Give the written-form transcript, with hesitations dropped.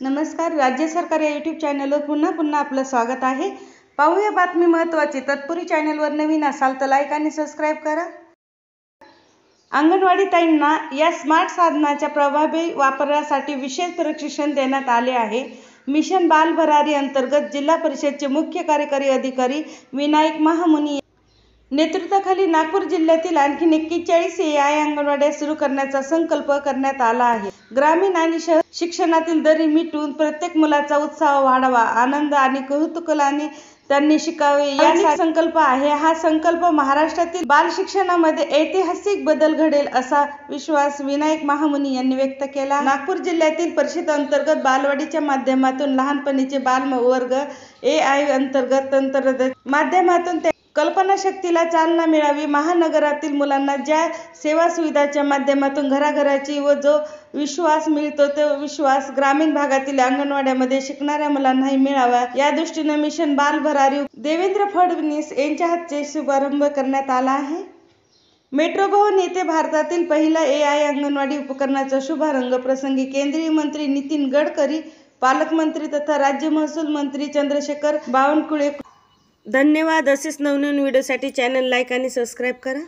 नमस्कार. राज्य सरकार या यूट्यूब चॅनलवर पुन्हा आपलं स्वागत आहे. पाहूया बातमी महत्त्वाची. तत्पूर्वी चॅनलवर नवीन असाल तर लाईक आणि सबस्क्राईब करा. अंगणवाडी ताईंना या स्मार्ट साधनाच्या प्रभावी वापरासाठी विशेष प्रशिक्षण देण्यात आले आहे. मिशन बाल भरारी अंतर्गत जिल्हा परिषदचे मुख्य कार्यकारी अधिकारी विनायक महामुनी नेतृत्वाखाली नागपूर जिल्ह्यातील आणखी 41 AI अंगणवाड्या सुरू करण्याचा संकल्प करण्यात आला आहे. ग्रामीण आणि शहर शिक्षणातील दरी मिटवून प्रत्येक मुलाचा उत्साह वाढावा, आनंद आणि कौतुकाने त्यांनी शिकावे याचा संकल्प आहे. हा संकल्प महाराष्ट्रातील बाल शिक्षणामध्ये ऐतिहासिक बदल घडेल असा विश्वास विनायक महामुनी यांनी व्यक्त केला. नागपूर जिल्ह्यातील परिषद अंतर्गत बालवाडीच्या माध्यमातून लहानपणीचे बालवर्ग AI अंतर्गत तंत्रज्ञान माध्यमातून कल्पनाशक्तीला चालना मिळावी. महानगरातील मुलांना ज्या सेवा सुविधांच्या माध्यमातून घराघराची व जो विश्वास मिळतो तो विश्वास ग्रामीण भागातील अंगणवाड्यामध्ये शिकणाऱ्या मुलांनाही मिळावा या दृष्टीने मिशन बाल भरारी देवेंद्र फडणवीस यांच्या हस्ते शुभारंभ करण्यात आला आहे. मेट्रो भवन येथे भारतातील पहिला AI अंगणवाडी उपकरणाचा शुभारंभ प्रसंगी केंद्रीय मंत्री नितीन गडकरी, पालकमंत्री तथा राज्य महसूल मंत्री चंद्रशेखर बावनकुळे. धन्यवाद. असेच नवनवीन व्हिडिओसाठी चॅनल लाईक आणि सबस्क्राईब करा.